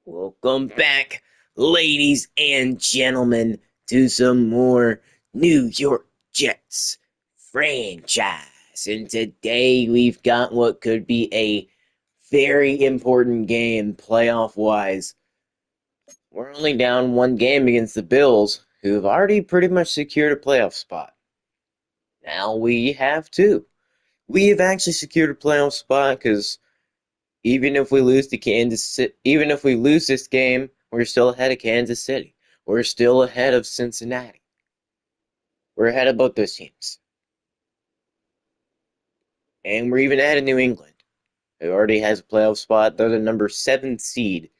Welcome back, ladies and gentlemen, to some more New York Jets franchise. And today we've got what could be a very important game playoff wise. We're only down one game against the Bills, who have already pretty much secured a playoff spot. Now we have two. We have actually secured a playoff spot because even if we lose to Kansas City, even if we lose this game, we're still ahead of Kansas City. We're still ahead of Cincinnati. We're ahead of both those teams. And we're even ahead of New England, who already has a playoff spot. They're the number 7 seed.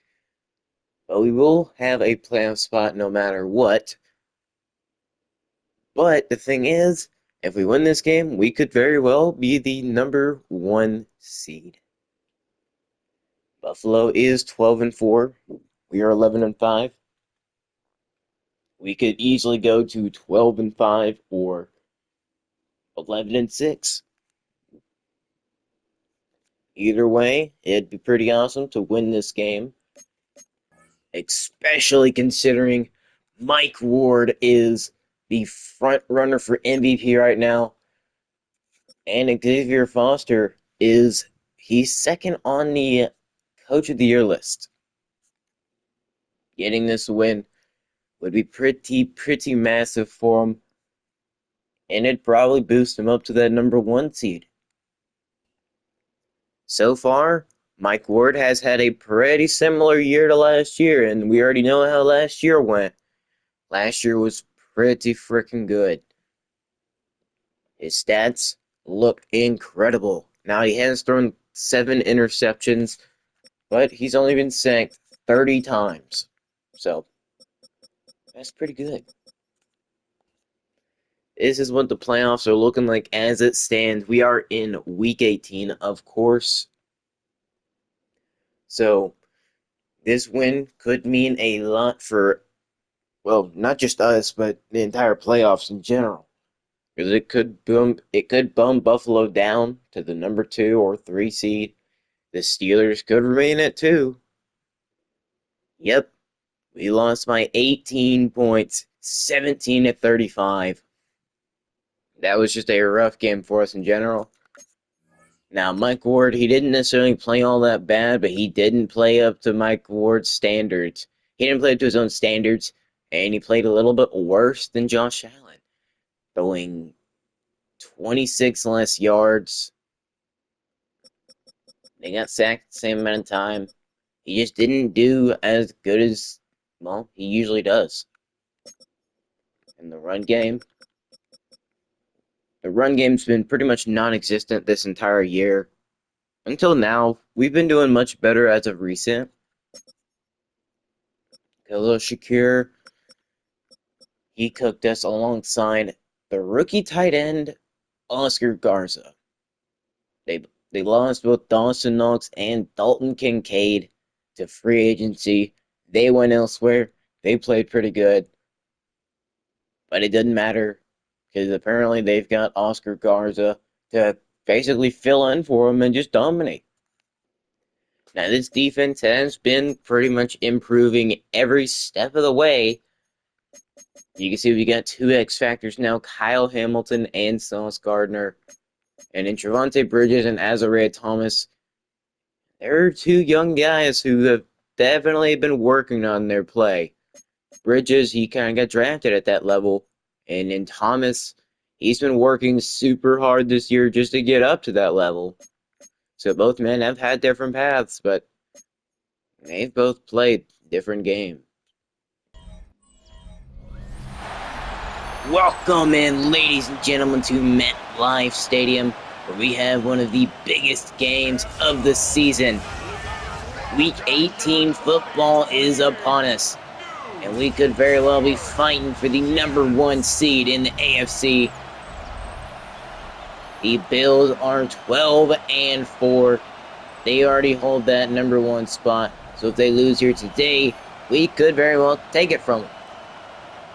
But we will have a playoff spot no matter what. But the thing is, if we win this game, we could very well be the number 1 seed. Buffalo is 12-4. We are 11-5. We could easily go to 12-5 or 11-6. Either way, it'd be pretty awesome to win this game, especially considering Mike Ward is the front runner for MVP right now, and Xavier Foster he's second on the Coach of the Year list. Getting this win would be pretty massive for him, and it'd probably boost him up to that number 1 seed. So far, Mike Ward has had a pretty similar year to last year, and we already know how last year went. Last year was pretty freaking good. His stats look incredible. Now, he has thrown 7 interceptions, but he's only been sacked 30 times. So, that's pretty good. This is what the playoffs are looking like as it stands. We are in Week 18, of course. So, this win could mean a lot for, well, not just us, but the entire playoffs in general. Because it could bump Buffalo down to the number 2 or 3 seed. The Steelers could remain at 2. Yep, we lost by 18 points, 17-35. That was just a rough game for us in general. Now, Mike Ward, he didn't necessarily play all that bad, but he didn't play up to Mike Ward's standards. He didn't play up to his own standards, and he played a little bit worse than Josh Allen, throwing 26 less yards. They got sacked the same amount of time. He just didn't do as good as, well, he usually does. In the run game's been pretty much non-existent this entire year. Until now, we've been doing much better as of recent. Khalil Shakir, he cooked us alongside the rookie tight end, Oscar Garza. They lost both Dawson Knox and Dalton Kincaid to free agency. They went elsewhere. They played pretty good. But it didn't matter because apparently they've got Oscar Garza to basically fill in for him and just dominate. Now, this defense has been pretty much improving every step of the way. You can see we got 2 X Factors now, Kyle Hamilton and Sauce Gardner. And in Trevante Bridges and Azariah Thomas, there are 2 young guys who have definitely been working on their play. Bridges, he kind of got drafted at that level. And in Thomas, he's been working super hard this year just to get up to that level. So both men have had different paths, but they've both played different games. Welcome in, ladies and gentlemen, to MetLife Stadium, where we have one of the biggest games of the season. Week 18 football is upon us, and we could very well be fighting for the number 1 seed in the AFC. The Bills are 12-4. They already hold that number 1 spot, so if they lose here today, we could very well take it from them.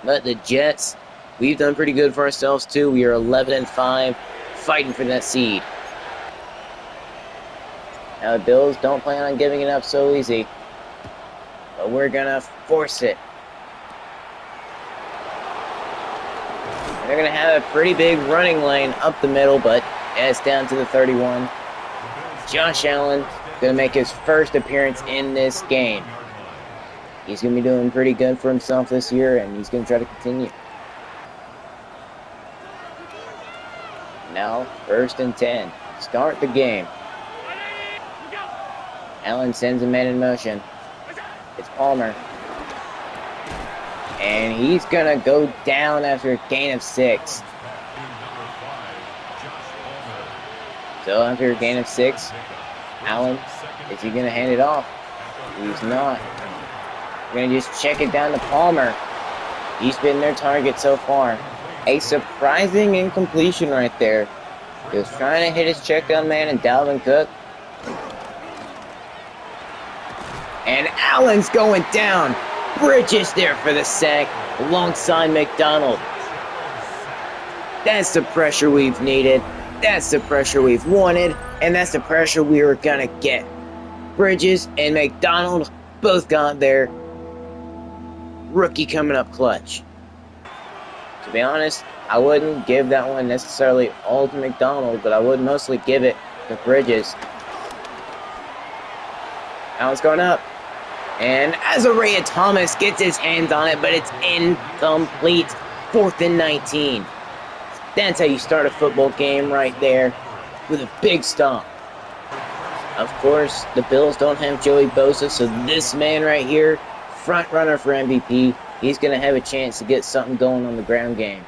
But the Jets, we've done pretty good for ourselves too. We are 11-5, fighting for that seed. Now the Bills don't plan on giving it up so easy. but we're gonna force it. And they're gonna have a pretty big running lane up the middle, but it's down to the 31. Josh Allen gonna make his first appearance in this game. He's gonna be doing pretty good for himself this year, and he's gonna try to continue. Now, 1st and 10. Start the game. Allen sends a man in motion. It's Palmer. And he's gonna go down after a gain of 6. So after a gain of 6, Allen, is he gonna hand it off? He's not. We're gonna just check it down to Palmer. He's been their target so far. A surprising incompletion right there. He was trying to hit his check down man and Dalvin Cook. And Allen's going down. Bridges there for the sack alongside McDonald. That's the pressure we've needed. That's the pressure we've wanted. And that's the pressure we were gonna get. Bridges and McDonald both got their rookie coming up clutch. To be honest, I wouldn't give that one necessarily all to McDonald, but I would mostly give it to Bridges. Allen's going up. And Azariah Thomas gets his hands on it, but it's incomplete. 4th and 19. That's how you start a football game right there, with a big stomp. Of course, the Bills don't have Joey Bosa, so this man right here, front runner for MVP, he's going to have a chance to get something going on the ground game.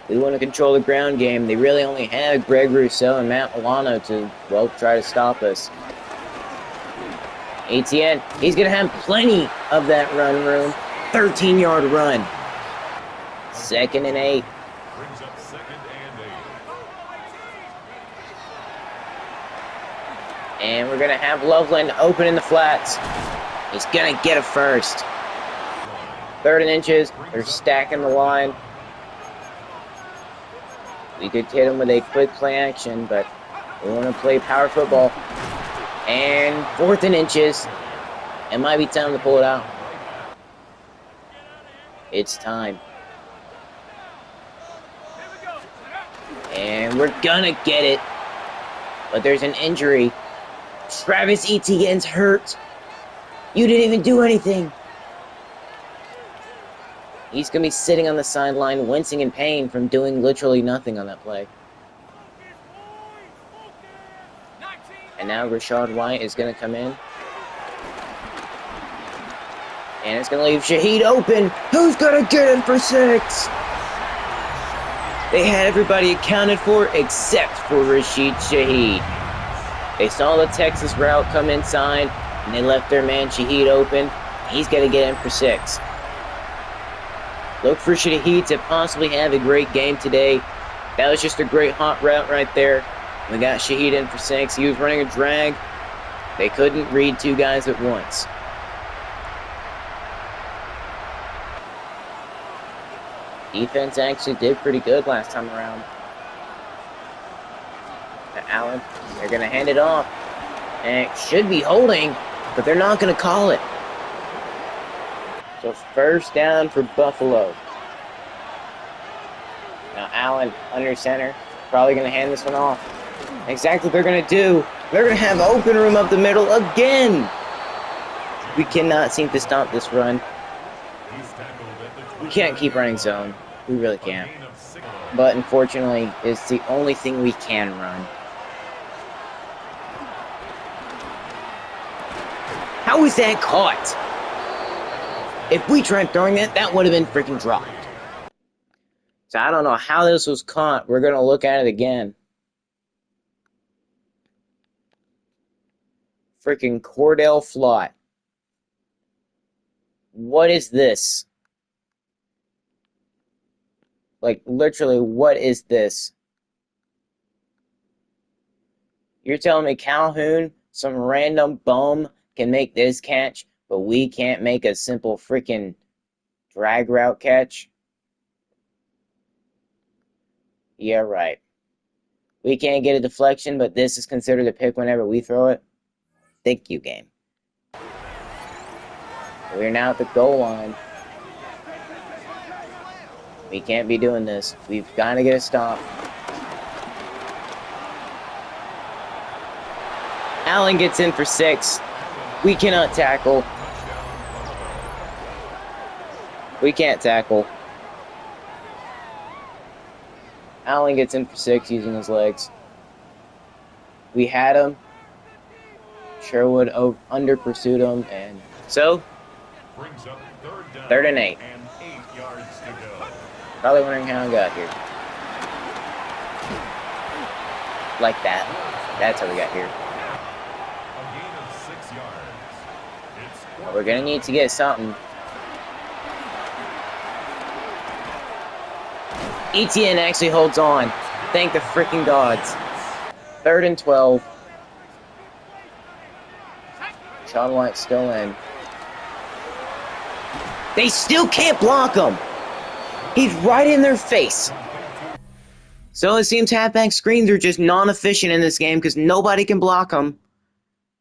We want to control the ground game. They really only have Greg Rousseau and Matt Milano to, well, try to stop us. ATN, he's going to have plenty of that run room. 13-yard run. 2nd and 8. Brings up 2nd and 8. And we're going to have Loveland open in the flats. He's going to get a first. 3rd and inches. They're stacking the line. We could hit him with a quick play action, but we want to play power football. And 4th and inches. It might be time to pull it out. It's time. And we're gonna get it. But there's an injury. Travis Etienne's hurt. You didn't even do anything. He's gonna be sitting on the sideline, wincing in pain from doing literally nothing on that play. And now Rashad White is going to come in. And it's going to leave Shaheed open. Who's going to get him for 6? They had everybody accounted for except for Rashid Shaheed. They saw the Texas route come inside, and they left their man Shaheed open. He's going to get him for 6. Look for Shaheed to possibly have a great game today. That was just a great hot route right there. We got Shaheed in for 6. He was running a drag. They couldn't read 2 guys at once. Defense actually did pretty good last time around. To Allen, they're going to hand it off. And it should be holding, but they're not going to call it. So 1st down for Buffalo. Now Allen under center. Probably going to hand this one off. Exactly what they're going to do. They're going to have open room up the middle again. We cannot seem to stop this run. We can't keep running zone. We really can't. But unfortunately, it's the only thing we can run. How is that caught? If we tried throwing that, that would have been freaking dropped. So I don't know how this was caught. We're going to look at it again. Freaking Cordell Flott. What is this? Like, literally, what is this? You're telling me Calhoun, some random bum, can make this catch, but we can't make a simple freaking drag route catch? Yeah, right. We can't get a deflection, but this is considered a pick whenever we throw it? Thank you, game. We're now at the goal line. We can't be doing this. We've got to get a stop. Allen gets in for 6. We cannot tackle. We can't tackle. Allen gets in for 6 using his legs. We had him. Sherwood under pursued him, and so Brings up third and 8. And 8 yards to go. Probably wondering how I got here. Like that. That's how we got here. A gain of 6 yards. It's We're gonna need to get something. ETN actually holds on. Thank the freaking gods. 3rd and 12. Sean White still in. They still can't block him. He's right in their face. So it seems halfback screens are just non-efficient in this game because nobody can block them.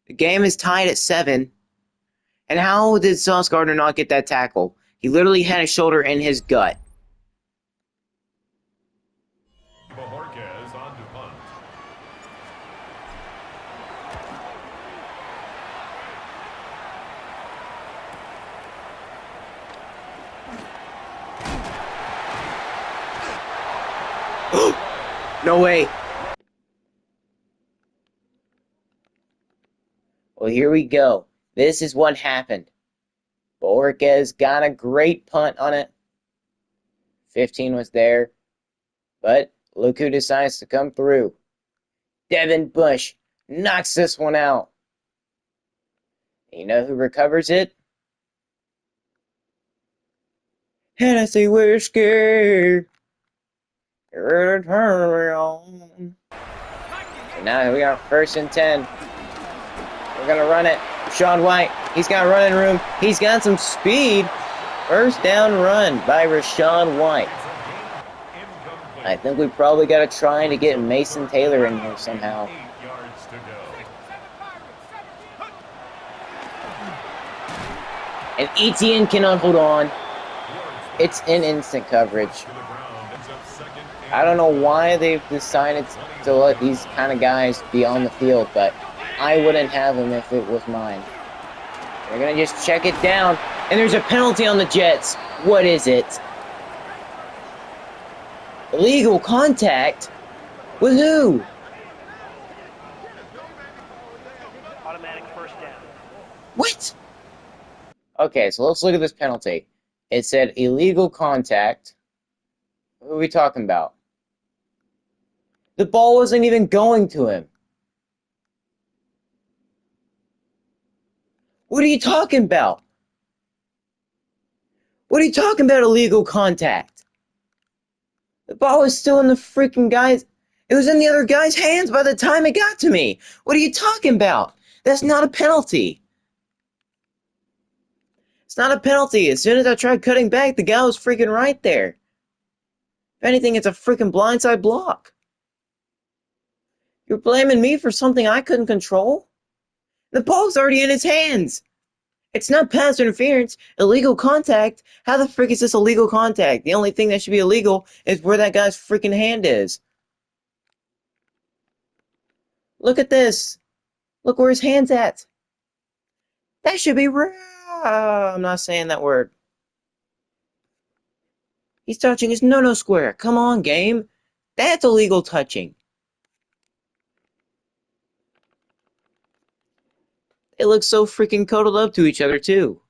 The game is tied at 7. And how did Sauce Gardner not get that tackle? He literally had his shoulder in his gut. Bojorquez on to punt. No way. Well, here we go. This is what happened. Bojorquez got a great punt on it. 15 was there. But look who decides to come through. Devin Bush knocks this one out. You know who recovers it? Hennessy Whiskey. So now we got 1st and 10. We're going to run it. Rashawn White, he's got running room. He's got some speed. 1st down run by Rashawn White. I think we probably got to try to get Mason Taylor in here somehow. 8 yards to go. And ETN cannot hold on. It's in instant coverage. To the ground. Ends up 2nd I don't know why they've decided to let these kind of guys be on the field, but I wouldn't have them if it was mine. They're going to just check it down, and there's a penalty on the Jets. What is it? Illegal contact? With who? Automatic 1st down. What? Okay, so let's look at this penalty. It said illegal contact. What are we talking about? The ball wasn't even going to him. What are you talking about? What are you talking about, illegal contact? The ball was still in the freaking guy's... It was in the other guy's hands by the time it got to me. What are you talking about? That's not a penalty. It's not a penalty. As soon as I tried cutting back, the guy was freaking right there. If anything, it's a freaking blindside block. You're blaming me for something I couldn't control? The ball's already in his hands. It's not pass interference. Illegal contact. How the frick is this illegal contact? The only thing that should be illegal is where that guy's freaking hand is. Look at this. Look where his hand's at. That should be I'm not saying that word. He's touching his no-no square. Come on, game. That's illegal touching. They look so freaking cuddled up to each other, too.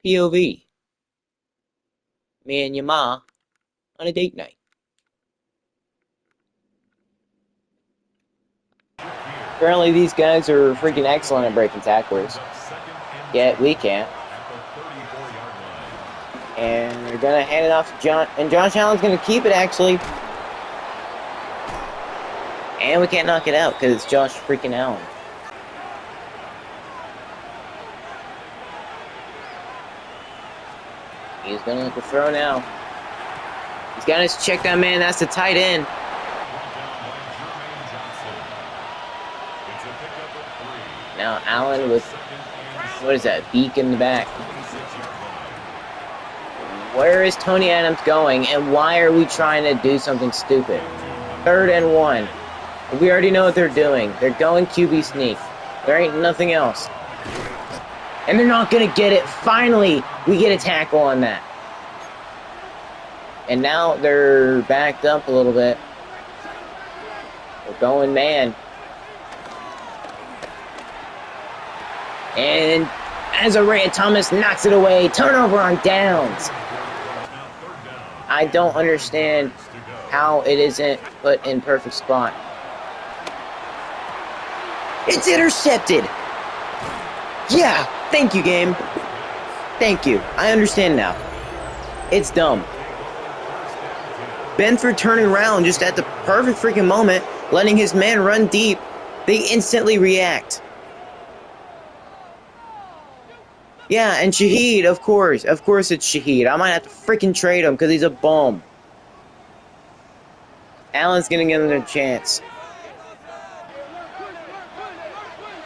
POV. Me and your ma on a date night. Apparently these guys are freaking excellent at breaking tacklers. Yet we can't. And they're going to hand it off to John. And Josh Allen's going to keep it, actually. And we can't knock it out because it's Josh freaking Allen. He's going to look to throw now. He's got his check down man. That's the tight end. Now Allen with What is that? Beak in the back. Where is Tony Adams going, and why are we trying to do something stupid? 3rd and 1. We already know what they're doing. They're going QB sneak. There ain't nothing else. And they're not going to get it. Finally, we get a tackle on that. And now they're backed up a little bit. We're going man. And Azariah Thomas knocks it away. Turnover on downs. I don't understand how it isn't put in perfect spot. It's intercepted. Yeah, thank you, game. Thank you. I understand now. It's dumb. Benford turning around just at the perfect freaking moment, letting his man run deep. They instantly react. Yeah, and Shaheed, of course. Of course it's Shaheed. I might have to freaking trade him because he's a bum. Allen's gonna give them a chance.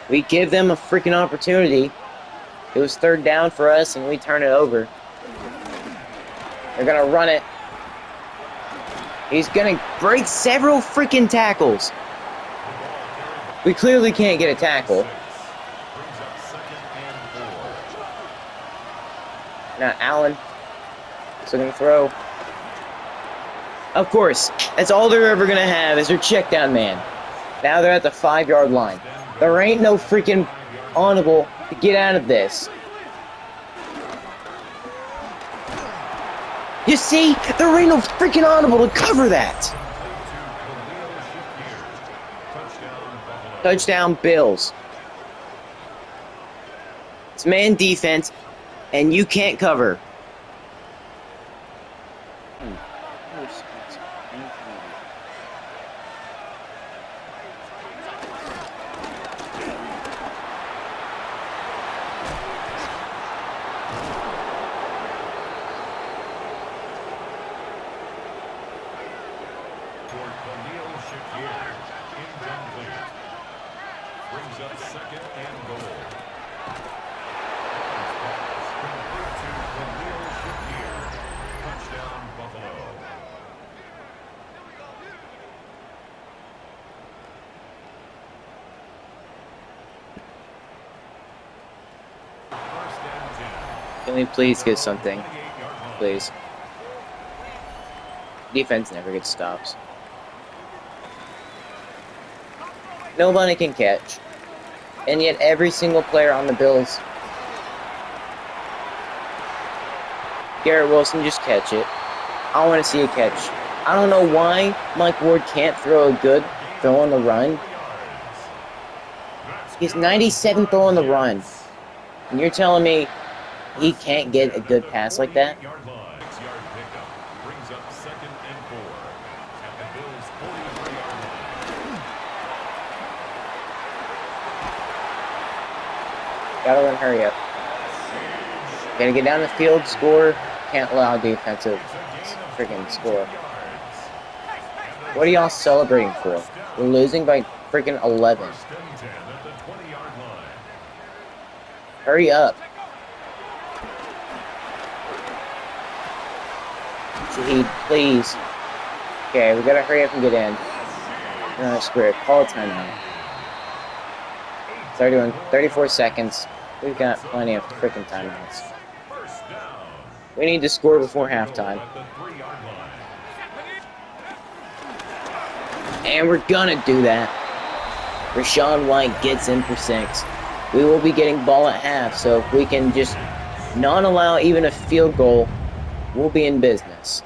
We give them a freaking opportunity. It was 3rd down for us, and we turn it over. They're gonna run it. He's gonna break several freaking tackles. We clearly can't get a tackle. Now Allen is looking to throw. Of course, that's all they're ever gonna have is their check down man. Now they're at the 5-yard line. There ain't no freaking audible to get out of this. You see, there ain't no freaking audible to cover that. Touchdown Bills. It's man defense, and you can't cover. Brings up 2nd and goal. Touchdown, Buffalo. Can we please get something? Please. Defense never gets stops. Nobody can catch. And yet every single player on the Bills. Garrett Wilson, just catch it. I want to see a catch. I don't know why Mike Ward can't throw a good throw on the run. He's 97 throw on the run. And you're telling me he can't get a good pass like that? Gotta let him hurry up. Gotta get down the field, score. Can't allow defensive freaking score. What are y'all celebrating for? We're losing by freaking 11. Hurry up. Shaheed, please. Okay, we gotta hurry up and get in. No, screw it. Call a timeout. 34 seconds. We've got plenty of freaking timeouts. We need to score before halftime. And we're gonna do that. Rashawn White gets in for 6. We will be getting ball at half, so if we can just not allow even a field goal, we'll be in business.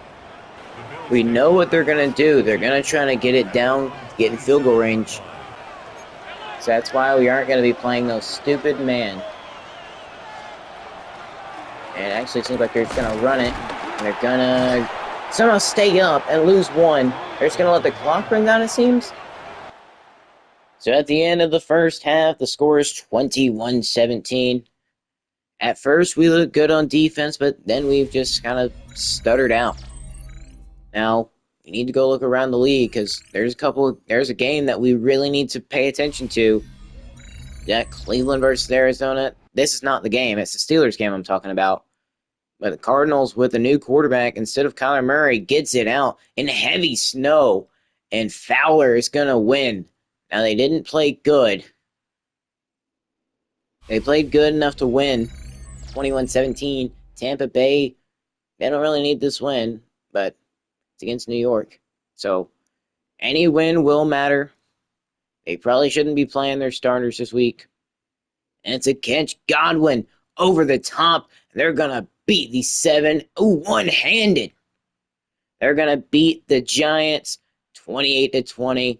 We know what they're gonna do. They're gonna try to get it down, get in field goal range. So that's why we aren't gonna be playing those stupid man. And actually it seems like they're just gonna run it. And they're gonna somehow stay up and lose 1. They're just gonna let the clock run down, it seems. So at the end of the first half, the score is 21-17. At first, we looked good on defense, but then we've just kind of stuttered out. Now, we need to go look around the league, because there's a game that we really need to pay attention to. Yeah, Cleveland versus Arizona. This is not the game. It's the Steelers game I'm talking about. But the Cardinals, with a new quarterback, instead of Kyler Murray, gets it out in heavy snow, and Fowler is going to win. Now, they didn't play good. They played good enough to win 21-17. Tampa Bay, they don't really need this win, but it's against New York. So, any win will matter. They probably shouldn't be playing their starters this week. And it's against Godwin over the top. They're going to beat the 7. Ooh, one-handed. They're going to beat the Giants 28-20.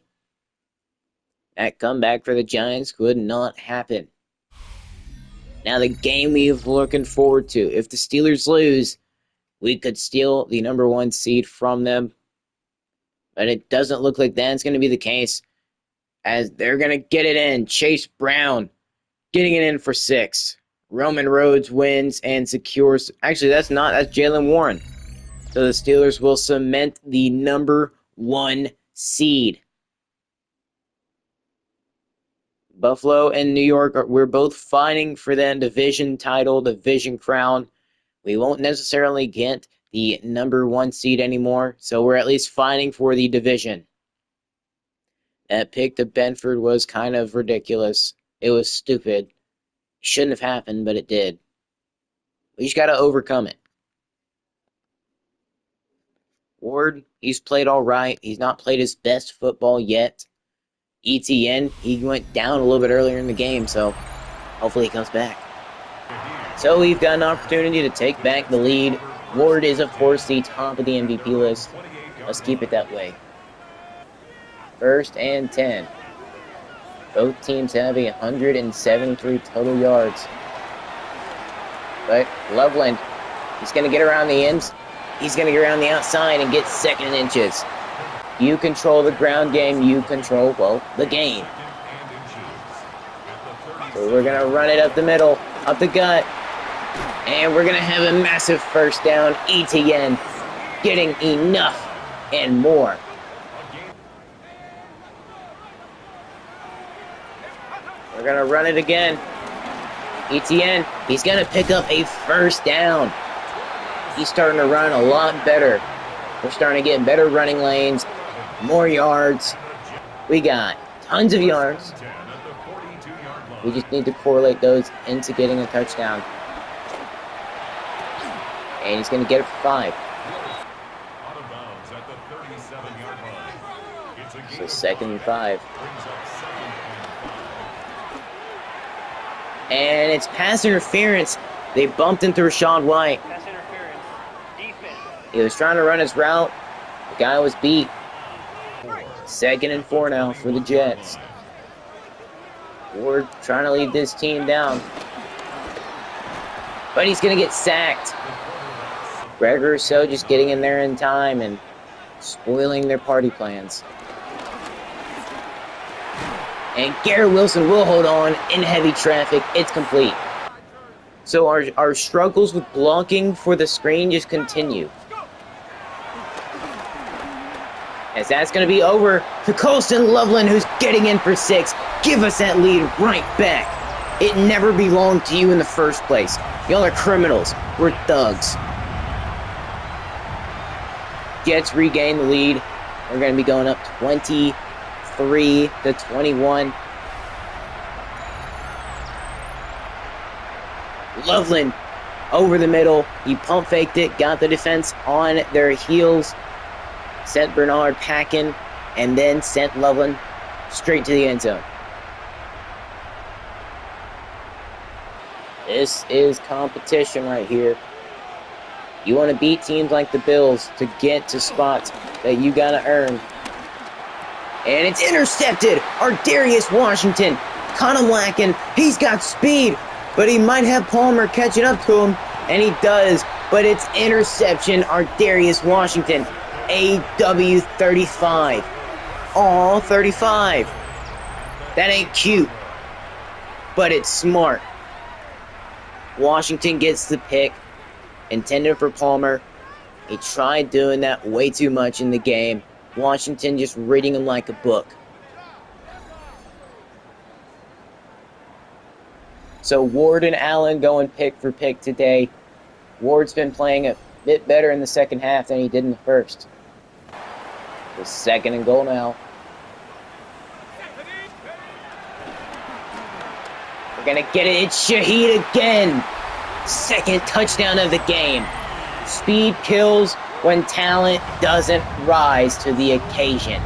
That comeback for the Giants could not happen. Now the game we've looking forward to. If the Steelers lose, we could steal the number 1 seed from them. But it doesn't look like that's going to be the case, as they're going to get it in. Chase Brown getting it in for 6. Roman Rhodes wins and secures. Actually, that's Jalen Warren. So the Steelers will cement the number 1 seed. Buffalo and New York, we're both fighting for that division title, division crown. We won't necessarily get the number 1 seed anymore, so we're at least fighting for the division. That pick to Benford was kind of ridiculous. It was stupid. It shouldn't have happened, but it did. We just got to overcome it. Ward, he's played all right. He's not played his best football yet. ETN, he went down a little bit earlier in the game, so hopefully he comes back. So we've got an opportunity to take back the lead. Ward is, of course, the top of the MVP list. Let's keep it that way. 1st and 10. Both teams have 173 total yards. But Loveland, he's going to get around the ends. He's going to get around the outside and get 2nd inches. You control the ground game. You control, well, the game. So we're going to run it up the middle, up the gut. And we're going to have a massive 1st down. ETN getting enough and more. We're going to run it again. ETN, he's going to pick up a 1st down. He's starting to run a lot better. We're starting to get better running lanes, more yards. We got tons of yards. We just need to correlate those into getting a touchdown. And he's going to get it for 5. So 2nd and 5. And it's pass interference. They bumped into Rachaad White. Pass interference. Defense. He was trying to run his route. The guy was beat. 2nd and 4 now for the Jets. Ward trying to lead this team down. But he's going to get sacked. Greg Rousseau just getting in there in time and spoiling their party plans. And Garrett Wilson will hold on in heavy traffic. It's complete. So our struggles with blocking for the screen just continue. As that's going to be over to Colston Loveland, who's getting in for 6. Give us that lead right back. It never belonged to you in the first place. Y'all are criminals. We're thugs. Jets regain the lead. We're going to be going up 23-21. Loveland over the middle. He pump faked it, got the defense on their heels, sent Bernard packing, and then sent Loveland straight to the end zone. This is competition right here. You want to beat teams like the Bills to get to spots that you got to earn. And it's intercepted. Ardarius Washington kind of lacking. He's got speed, but he might have Palmer catching up to him, and he does. But it's interception. Ardarius Washington, AW 35. Aw, 35. That ain't cute, but it's smart. Washington gets the pick, intended for Palmer. He tried doing that way too much in the game. Washington just reading him like a book. So Ward and Allen going pick for pick today. Ward's been playing a bit better in the second half than he did in the first. The second and goal now. We're going to get it. It's Shaheed again. Second touchdown of the game. Speed kills when talent doesn't rise to the occasion.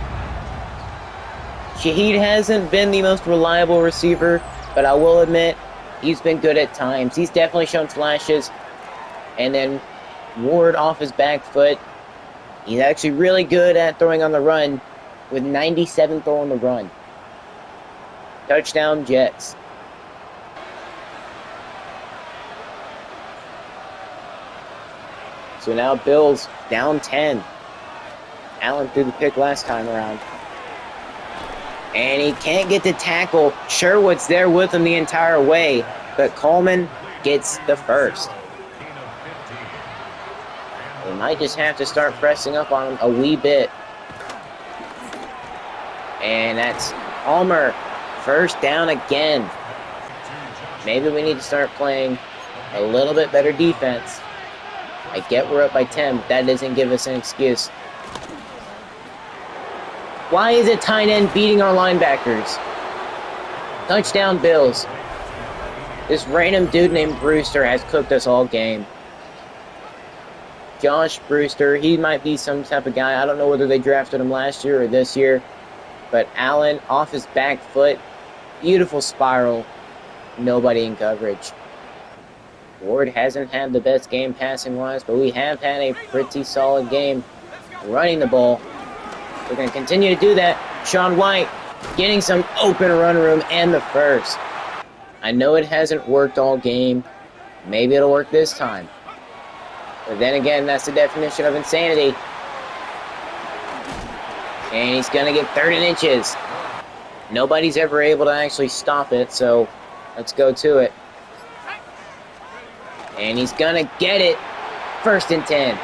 Shaheed hasn't been the most reliable receiver, but I will admit he's been good at times. He's definitely shown flashes. And then Ward off his back foot. He's actually really good at throwing on the run with 97 throw on the run. Touchdown Jets. So now Bills down 10. Allen threw the pick last time around. And he can't get the tackle. Sherwood's there with him the entire way, but Coleman gets the first. They might just have to start pressing up on him a wee bit. And that's Palmer. First down again. Maybe we need to start playing a little bit better defense. I get we're up by 10, but that doesn't give us an excuse. Why is a tight end beating our linebackers? Touchdown Bills. This random dude named Brewster has cooked us all game. Josh Brewster, he might be some type of guy. I don't know whether they drafted him last year or this year. But Allen off his back foot. Beautiful spiral. Nobody in coverage. Ward hasn't had the best game passing-wise, but we have had a pretty solid game running the ball. We're going to continue to do that. Sean White getting some open run room and the first. I know it hasn't worked all game. Maybe it'll work this time. But then again, that's the definition of insanity. And he's going to get 30 inches. Nobody's ever able to actually stop it, so let's go to it. And he's going to get it. First and 10.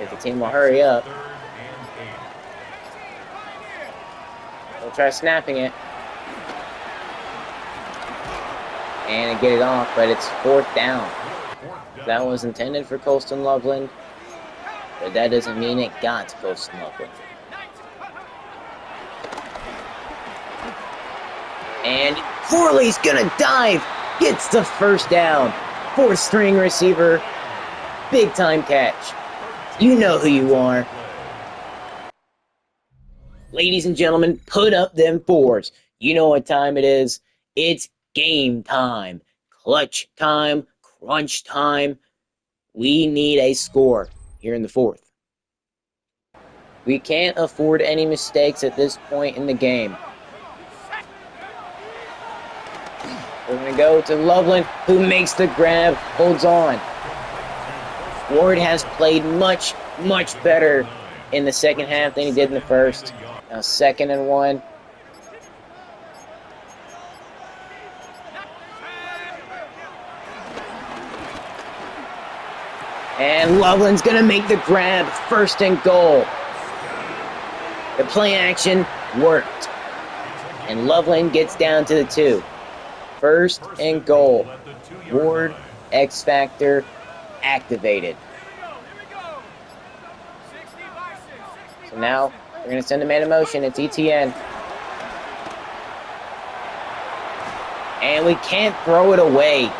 If the team will hurry up. We'll try snapping it. And get it off, but it's fourth down. That was intended for Colston Loveland, but that doesn't mean it got to Colston Loveland. And Corley's gonna dive, gets the first down. Fourth string receiver, big time catch. You know who you are. Ladies and gentlemen, put up them fours. You know what time it is. It's game time. Clutch time. Crunch time. We need a score here in the fourth. We can't afford any mistakes at this point in the game. We're going to go to Loveland, who makes the grab, holds on. Ward has played much, much better in the second half than he did in the first. Now 2nd and 1. And Loveland's going to make the grab. First and goal. The play action worked. And Loveland gets down to the 2. First and goal. Ward, X Factor, activated. So now we're going to send a man in motion. It's ETN. And we can't throw it away.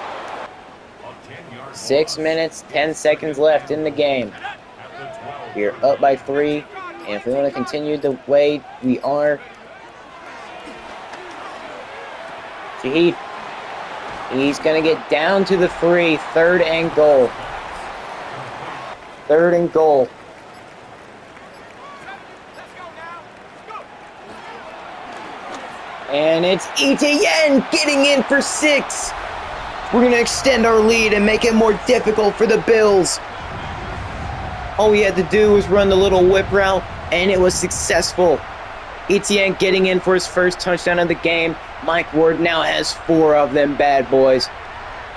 6 minutes, 10 seconds left in the game. We're up by 3. And if we want to continue the way we are, Shaheed, he's going to get down to the 3. 3rd and goal. 3rd and goal. And it's Etienne getting in for 6. We're going to extend our lead and make it more difficult for the Bills. All we had to do was run the little whip route, and it was successful. Etienne getting in for his first touchdown of the game. Mike Ward now has 4 of them bad boys.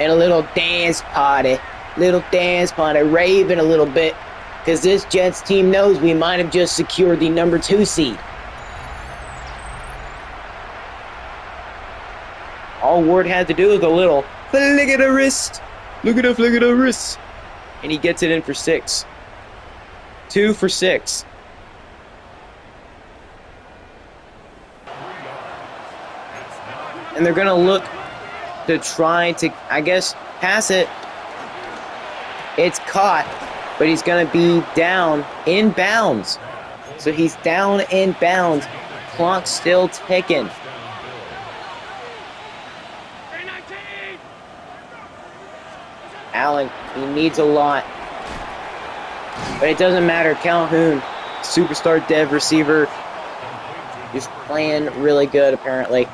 And a little dance party. Raving a little bit. Because this Jets team knows we might have just secured the number 2 seed. All Ward had to do was a little flick of the wrist. Look at the flick of the wrist. And he gets it in for 6. 2 for 6. And they're going to look to try to, I guess, pass it. It's caught, but he's going to be down in bounds. So he's down in bounds. Clock still ticking. Allen, he needs a lot. But it doesn't matter. Calhoun, superstar dev receiver, is playing really good, apparently.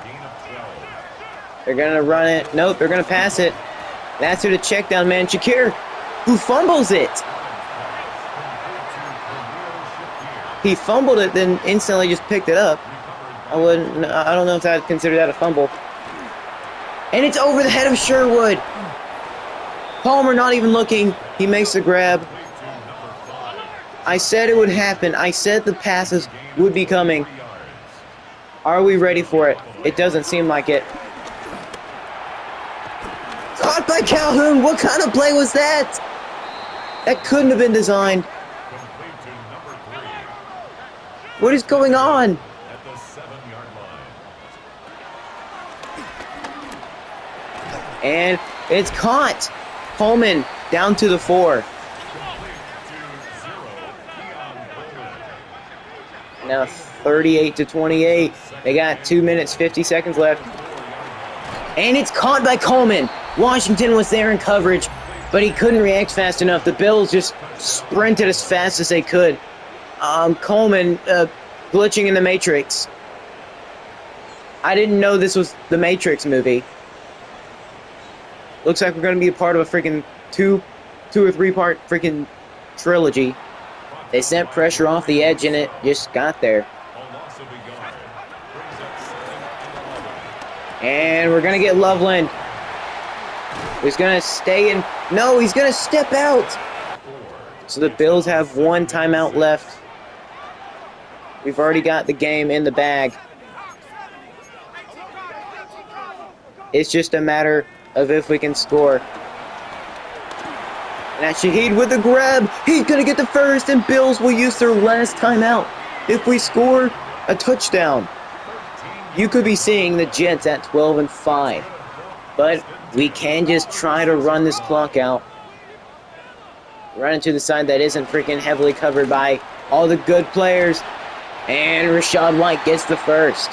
They're going to run it. Nope, they're going to pass it. That's who the check down man, Shakir, who fumbles it. He fumbled it, then instantly just picked it up. I don't know if I'd consider that a fumble. And it's over the head of Sherwood. Palmer not even looking. He makes the grab. I said it would happen. I said the passes would be coming. Are we ready for it? It doesn't seem like it. Caught by Calhoun. What kind of play was that? That couldn't have been designed. What is going on? At the 7-yard line. And it's caught. Coleman down to the 4. Now 38-28. They got 2 minutes, 50 seconds left. And it's caught by Coleman. Washington was there in coverage, but he couldn't react fast enough. The Bills just sprinted as fast as they could. Coleman glitching in the Matrix. I didn't know this was the Matrix movie. Looks like we're going to be a part of a freaking two or 3 part freaking trilogy. They sent pressure off the edge and it just got there. And we're going to get Loveland. He's going to stay in. No, he's going to step out. So the Bills have 1 timeout left. We've already got the game in the bag. It's just a matter of if we can score. And that's Shaheed with the grab. He's going to get the first, and Bills will use their last timeout. If we score a touchdown, you could be seeing the Jets at 12-5. But we can just try to run this clock out. Run into the side that isn't freaking heavily covered by all the good players. And Rachaad White gets the first.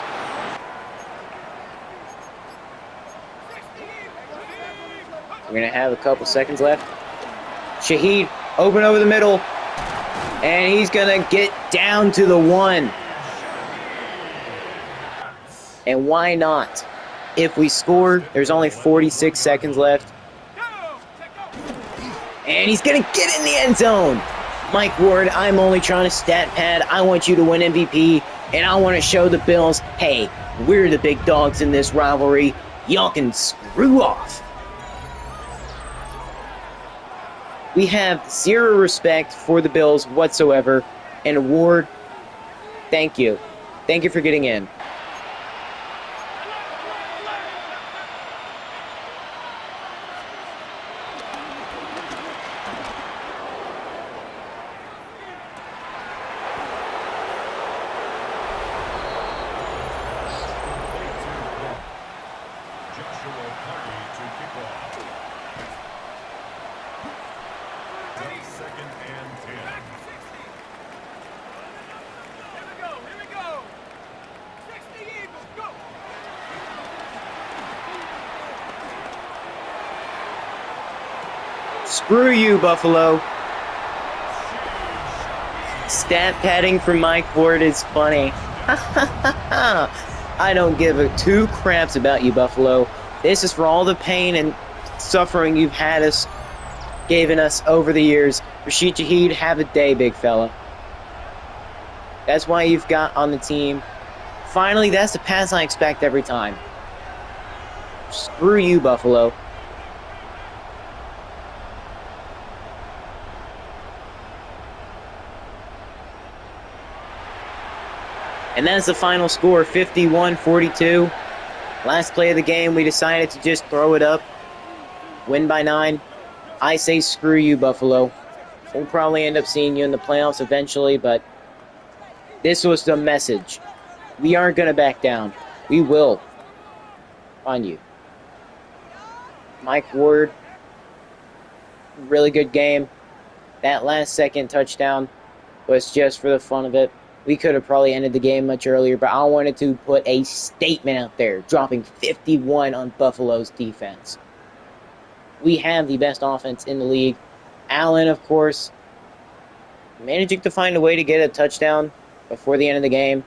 We're going to have a couple seconds left. Shaheed, open over the middle. And he's going to get down to the 1. And why not? If we score, there's only 46 seconds left. And he's going to get in the end zone. Mike Ward, I'm only trying to stat pad. I want you to win MVP. And I want to show the Bills, hey, we're the big dogs in this rivalry. Y'all can screw off. We have 0 respect for the Bills whatsoever. And Ward, thank you. Thank you for getting in. Screw you, Buffalo. Stat padding from Mike Ward is funny. I don't give a 2 craps about you, Buffalo. This is for all the pain and suffering you've given us over the years. Rashid Shaheed, have a day, big fella. That's why you've got on the team. Finally, that's the pass I expect every time. Screw you, Buffalo. And that's the final score, 51-42. Last play of the game, we decided to just throw it up. Win by 9. I say screw you, Buffalo. We'll probably end up seeing you in the playoffs eventually, but this was the message. We aren't going to back down. We will find you. Mike Ward, really good game. That last second touchdown was just for the fun of it. We could have probably ended the game much earlier, but I wanted to put a statement out there, dropping 51 on Buffalo's defense. We have the best offense in the league. Allen, of course, managing to find a way to get a touchdown before the end of the game.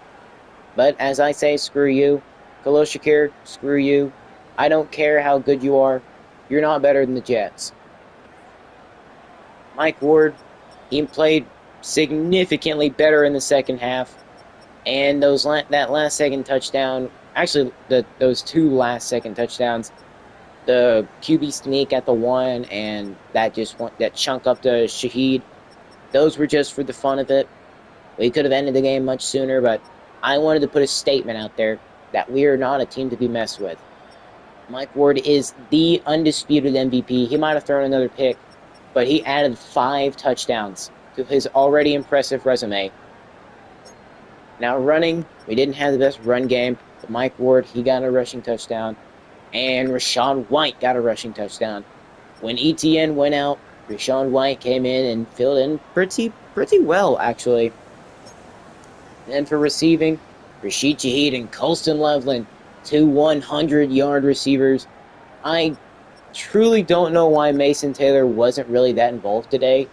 But as I say, screw you. Khalil Shakir, screw you. I don't care how good you are. You're not better than the Jets. Mike Ward, he played significantly better in the second half. And that last second touchdown, actually those two last second touchdowns, the QB sneak at the one and that chunk up to Shaheed, those were just for the fun of it. We could have ended the game much sooner, but I wanted to put a statement out there that we are not a team to be messed with. Mike Ward is the undisputed MVP. He might have thrown another pick, but he added 5 touchdowns to his already impressive resume. Now running, we didn't have the best run game, but Mike Ward, he got a rushing touchdown, and Rachaad White got a rushing touchdown. When ETN went out, Rachaad White came in and filled in pretty well, actually. And for receiving, Rashid Shaheed and Colston Loveland, 2 100-yard receivers. I truly don't know why Mason Taylor wasn't really that involved today.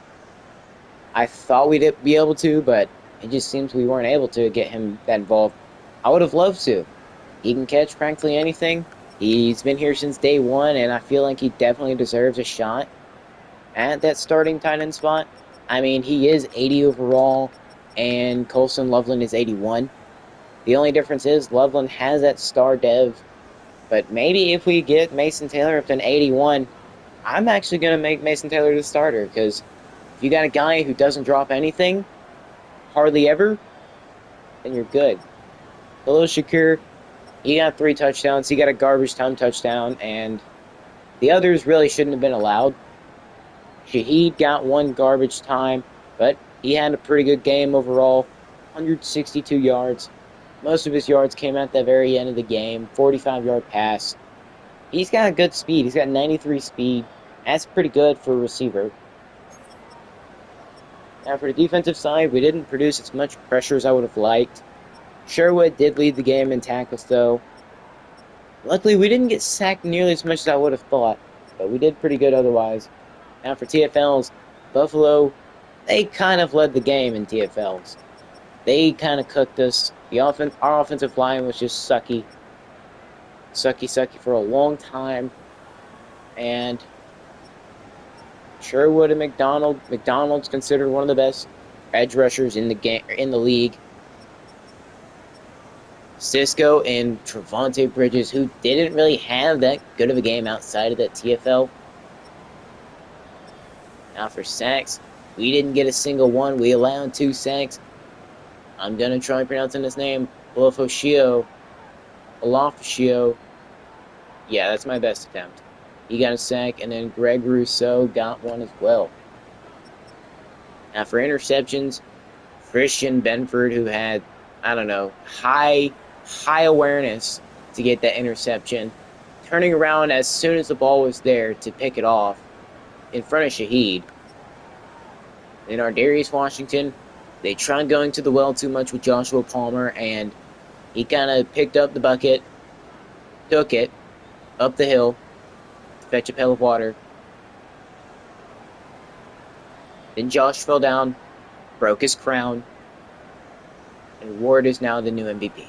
I thought we'd be able to, but it just seems we weren't able to get him that involved. I would have loved to. He can catch practically anything. He's been here since day one, and I feel like he definitely deserves a shot at that starting tight end spot. I mean, he is 80 overall, and Colston Loveland is 81. The only difference is Loveland has that star dev, but maybe if we get Mason Taylor up to an 81, I'm actually going to make Mason Taylor the starter, because if you got a guy who doesn't drop anything, hardly ever, then you're good. Khalil Shakir, he got 3 touchdowns. He got a garbage time touchdown, and the others really shouldn't have been allowed. Shaheed got 1 garbage time, but he had a pretty good game overall. 162 yards. Most of his yards came at the very end of the game. 45-yard pass. He's got a good speed. He's got 93 speed. That's pretty good for a receiver. Now for the defensive side, we didn't produce as much pressure as I would have liked. Sherwood did lead the game in tackles, though. Luckily, we didn't get sacked nearly as much as I would have thought, but we did pretty good otherwise. Now for TFLs, Buffalo, they kind of led the game in TFLs. They kind of cooked us. Our offensive line was just sucky for a long time, and Sherwood and McDonald's considered one of the best edge rushers in the league. Cisco and Trevante Bridges, who didn't really have that good of a game outside of that TFL. Now for sacks, we didn't get a single one. We allowed 2 sacks. I'm gonna try pronouncing his name, Olafashio. Yeah, that's my best attempt. He got a sack, and then Greg Rousseau got one as well. Now for interceptions, Christian Benford, who had, I don't know, high awareness to get that interception, turning around as soon as the ball was there to pick it off in front of Shaheed. And our Darius Washington, they tried going to the well too much with Joshua Palmer, and he kind of picked up the bucket, took it up the hill to fetch a pail of water. Then Josh fell down, broke his crown, and Ward is now the new MVP.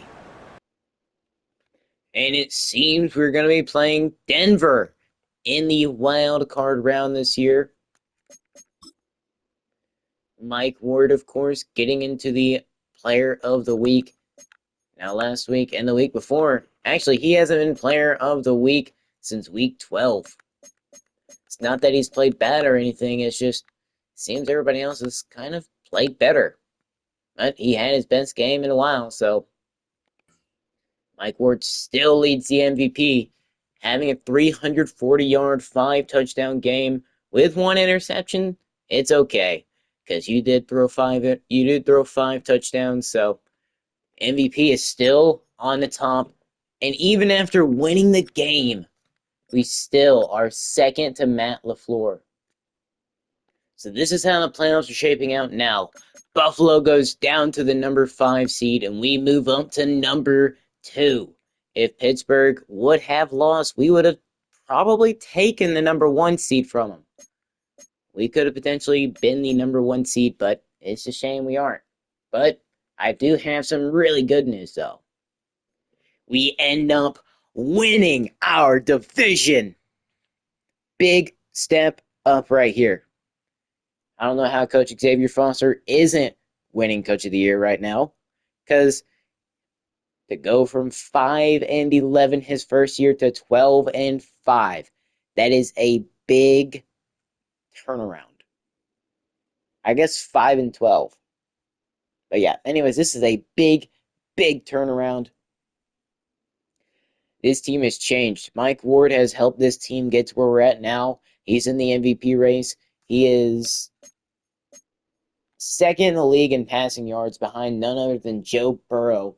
And it seems we're going to be playing Denver in the wild card round this year. Mike Ward, of course, getting into the player of the week. Now, last week and the week before, actually, he hasn't been player of the week since week 12. It's not that he's played bad or anything, it's just seems everybody else has kind of played better. But he had his best game in a while, so Mike Ward still leads the MVP, having a 340-yard, 5-touchdown game with 1 interception. It's okay, because you did throw 5 touchdowns, so MVP is still on the top. And even after winning the game, we still are second to Matt LaFleur. So this is how the playoffs are shaping out now. Buffalo goes down to the number 5 seed, and we move up to number 2. If Pittsburgh would have lost, we would have probably taken the number 1 seed from them. We could have potentially been the number 1 seed, but it's a shame we aren't. But I do have some really good news, though. We end up winning our division. Big step up right here. I don't know how Coach Xavier Foster isn't winning Coach of the Year right now, because to go from 5-11 his first year to 12-5, that is a big turnaround. I guess 5-12, but yeah. Anyways, this is a big, big turnaround. This team has changed. Mike Ward has helped this team get to where we're at now. He's in the MVP race. He is second in the league in passing yards behind none other than Joe Burrow.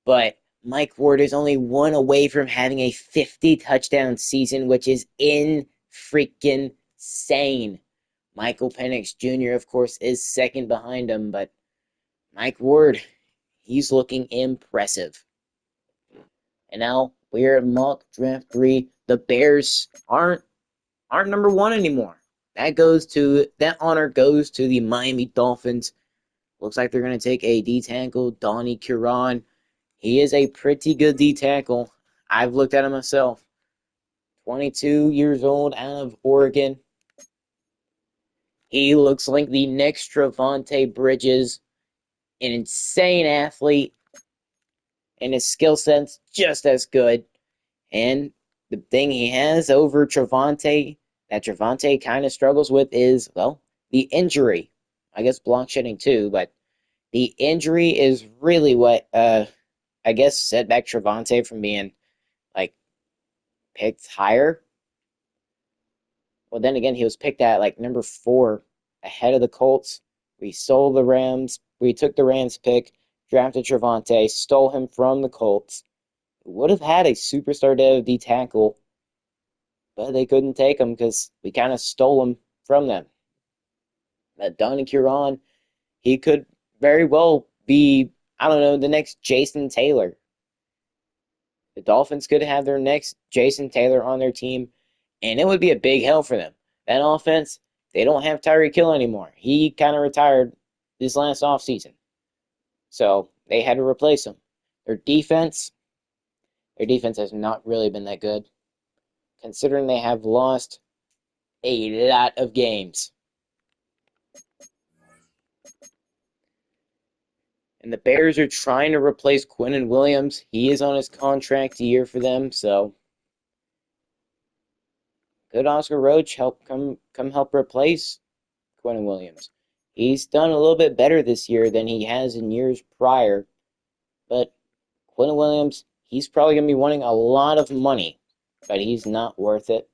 But Mike Ward is only one away from having a 50-touchdown season, which is in freaking insane. Michael Penix Jr., of course, is second behind him, but Mike Ward, he's looking impressive. And now we're at mock draft 3. The Bears aren't number 1 anymore. That honor goes to the Miami Dolphins. Looks like they're going to take a D-tackle, Donnie Curon. He is a pretty good D-tackle. I've looked at him myself. 22 years old, out of Oregon. He looks like the next Trevante Bridges, an insane athlete, and his skill set's just as good. And the thing he has over Trevante, that Trevante kind of struggles with, is, well, the injury. I guess block shedding too, but the injury is really what, I guess, set back Trevante from being, like, picked higher. Well, then again, he was picked at, like, number 4 ahead of the Colts. We took the Rams pick, drafted Trevante, stole him from the Colts. Would have had a superstar D tackle, but they couldn't take him because we kind of stole him from them. That Donnie Curon, he could very well be, I don't know, the next Jason Taylor. The Dolphins could have their next Jason Taylor on their team, and it would be a big help for them. That offense, they don't have Tyreek Hill anymore. He kind of retired this last offseason. So they had to replace him. Their defense has not really been that good, considering they have lost a lot of games. And the Bears are trying to replace Quinnen Williams. He is on his contract year for them, so could Oscar Roach come help replace Quinnen Williams? He's done a little bit better this year than he has in years prior, but Quinnen Williams, he's probably going to be wanting a lot of money, but he's not worth it.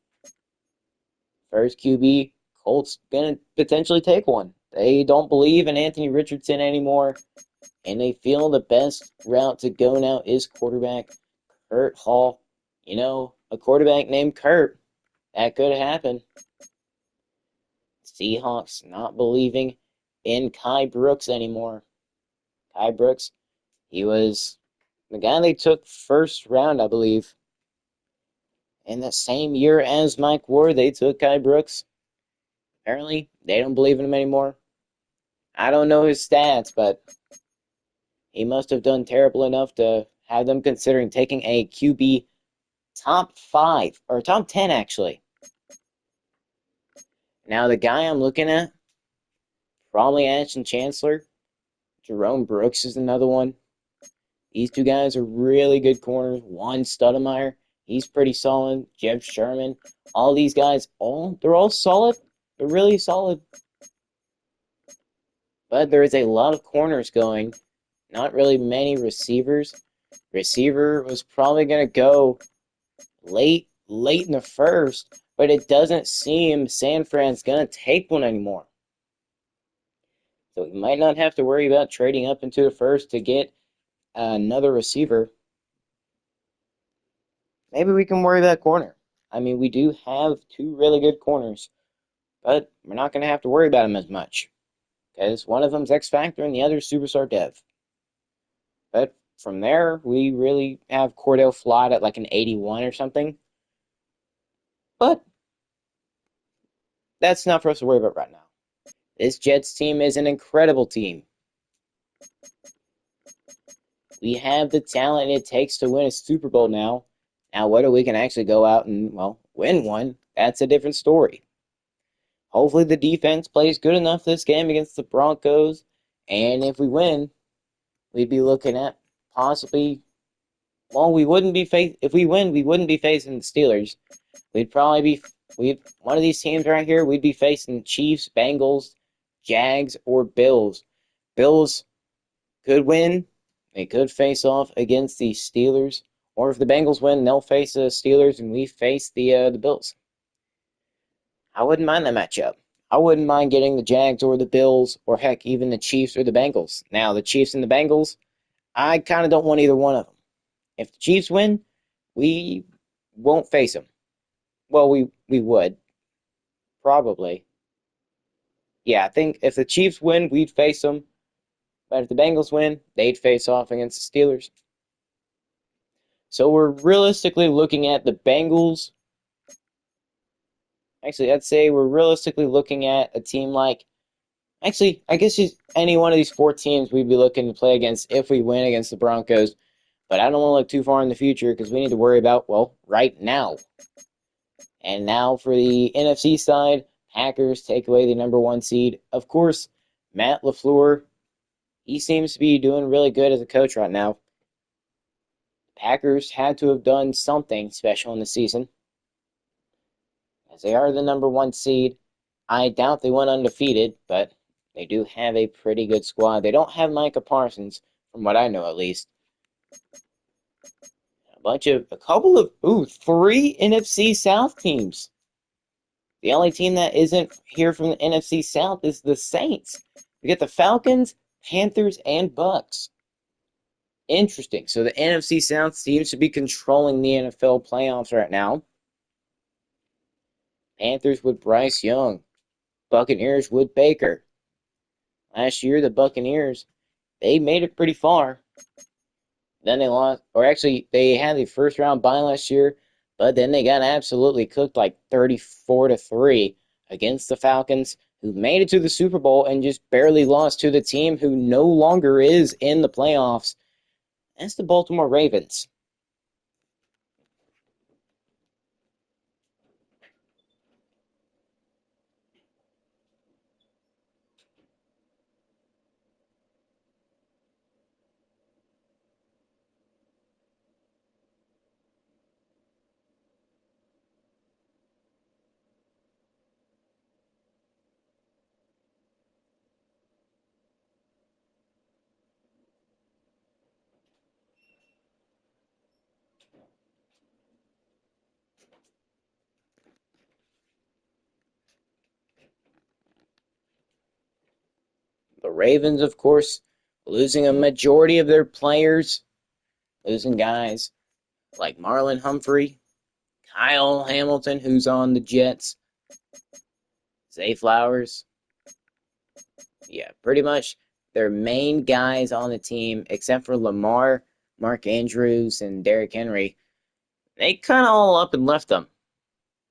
First QB, Colts going to potentially take one. They don't believe in Anthony Richardson anymore, and they feel the best route to go now is quarterback Kurt Hall. You know, a quarterback named Kurt. That could happen. Seahawks not believing in Kai Brooks anymore. Kai Brooks, he was the guy they took first round, I believe. In the same year as Mike Ward, they took Kai Brooks. Apparently, they don't believe in him anymore. I don't know his stats, but he must have done terrible enough to have them considering taking a QB top 5, or top 10, actually. Now, the guy I'm looking at, probably Ashton Chancellor. Jerome Brooks is another one. These two guys are really good corners. Juan Stoudemire, he's pretty solid. Jeff Sherman, all these guys, they're all solid. They're really solid. But there is a lot of corners going. Not really many receivers. Receiver was probably going to go late in the first, but it doesn't seem San Fran's going to take one anymore. So we might not have to worry about trading up into the first to get another receiver. Maybe we can worry about corner. I mean, we do have two really good corners, but we're not going to have to worry about them as much because one of them's X Factor and the other's Superstar Dev. But from there, we really have Cordell Flott at like an 81 or something. But that's not for us to worry about right now. This Jets team is an incredible team. We have the talent it takes to win a Super Bowl now. Now, whether we can actually go out and, well, win one, that's a different story. Hopefully the defense plays good enough this game against the Broncos, and if we win, we'd be looking at possibly, well, if we win, we wouldn't be facing the Steelers. We'd probably be, one of these teams right here, we'd be facing Chiefs, Bengals, Jags, or Bills. Bills could win. They could face off against the Steelers. Or if the Bengals win, they'll face the Steelers and we face the Bills. I wouldn't mind that matchup. I wouldn't mind getting the Jags or the Bills, or heck, even the Chiefs or the Bengals. Now, the Chiefs and the Bengals, I kind of don't want either one of them. If the Chiefs win, we won't face them. Well, we would. Probably. Yeah, I think if the Chiefs win, we'd face them. But if the Bengals win, they'd face off against the Steelers. So we're realistically looking at the Bengals. Actually, I'd say we're realistically looking at a team like. Actually, I guess just any one of these four teams we'd be looking to play against if we win against the Broncos. But I don't want to look too far in the future because we need to worry about, well, right now. And now for the NFC side, Packers take away the number one seed. Of course, Matt LaFleur, he seems to be doing really good as a coach right now. Packers had to have done something special in the season, as they are the number one seed. I doubt they went undefeated, but they do have a pretty good squad. They don't have Micah Parsons, from what I know at least. Three NFC South teams. The only team that isn't here from the NFC South is the Saints. We get the Falcons, Panthers, and Bucks. Interesting. So the NFC South seems to be controlling the NFL playoffs right now. Panthers with Bryce Young. Buccaneers with Baker. Last year, the Buccaneers, they made it pretty far. Then they lost, or actually, they had the first round bye last year, but then they got absolutely cooked like 34-3 against the Falcons, who made it to the Super Bowl and just barely lost to the team who no longer is in the playoffs. That's the Baltimore Ravens. The Ravens, of course, losing a majority of their players, losing guys like Marlon Humphrey, Kyle Hamilton, who's on the Jets, Zay Flowers. Yeah, pretty much their main guys on the team, except for Lamar, Mark Andrews, and Derrick Henry, they kind of all up and left them.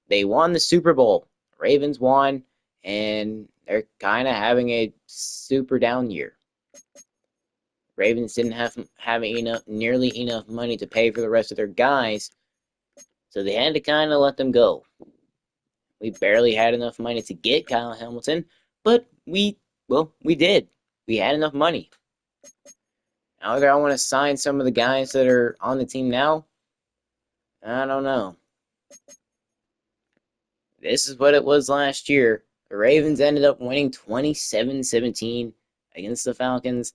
They won the Super Bowl. Ravens won, and they're kind of having a super down year. Ravens didn't have nearly enough money to pay for the rest of their guys, so they had to kind of let them go. We barely had enough money to get Kyle Hamilton, but we did. We had enough money. Now, whether I want to sign some of the guys that are on the team now, I don't know. This is what it was last year. The Ravens ended up winning 27-17 against the Falcons.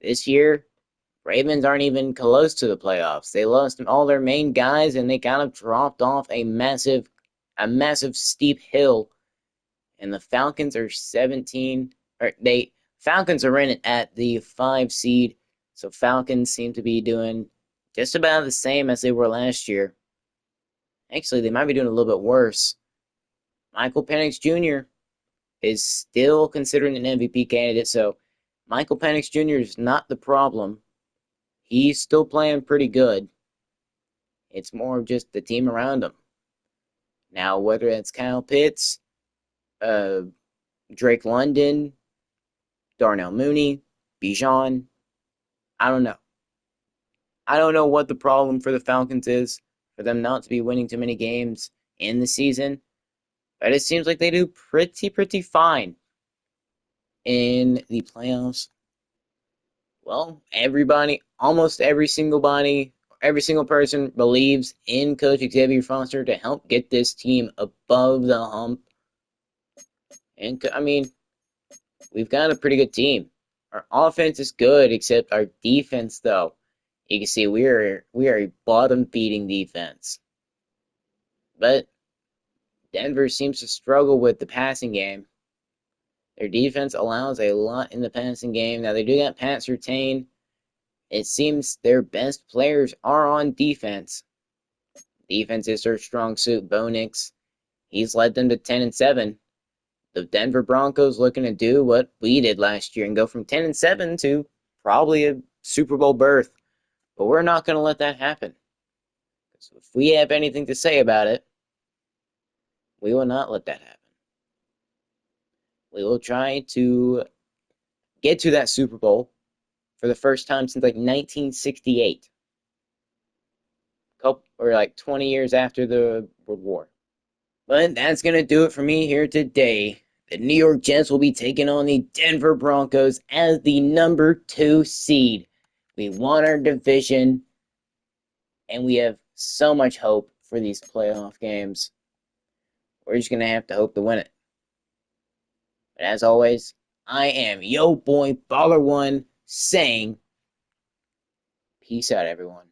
This year, Ravens aren't even close to the playoffs. They lost all their main guys and they kind of dropped off a massive steep hill. And the Falcons are 17 or they Falcons are in it at the 5 seed. So Falcons seem to be doing just about the same as they were last year. Actually, they might be doing a little bit worse. Michael Penix Jr. is still considered an MVP candidate, so Michael Penix Jr. is not the problem. He's still playing pretty good. It's more of just the team around him. Now, whether it's Kyle Pitts, uh, Drake London, Darnell Mooney, Bijan, I don't know. I don't know what the problem for the Falcons is for them not to be winning too many games in the season, but it seems like they do pretty fine in the playoffs. Well, almost every single person believes in Coach Xavier Foster to help get this team above the hump. And I mean, we've got a pretty good team. Our offense is good, except our defense, though. You can see we are a bottom feeding defense. But Denver seems to struggle with the passing game. Their defense allows a lot in the passing game. Now they do got Pat Surtain. It seems their best players are on defense. Defense is their strong suit. Bo Nix, he's led them to 10-7. The Denver Broncos looking to do what we did last year and go from 10-7 to probably a Super Bowl berth. But we're not going to let that happen. So if we have anything to say about it, we will not let that happen. We will try to get to that Super Bowl for the first time since like 1968. Or like 20 years after the World War. But that's going to do it for me here today. The New York Jets will be taking on the Denver Broncos as the number 2 seed. We won our division, and we have so much hope for these playoff games. We're just going to have to hope to win it. But as always, I am yo boy Baller1 saying, peace out, everyone.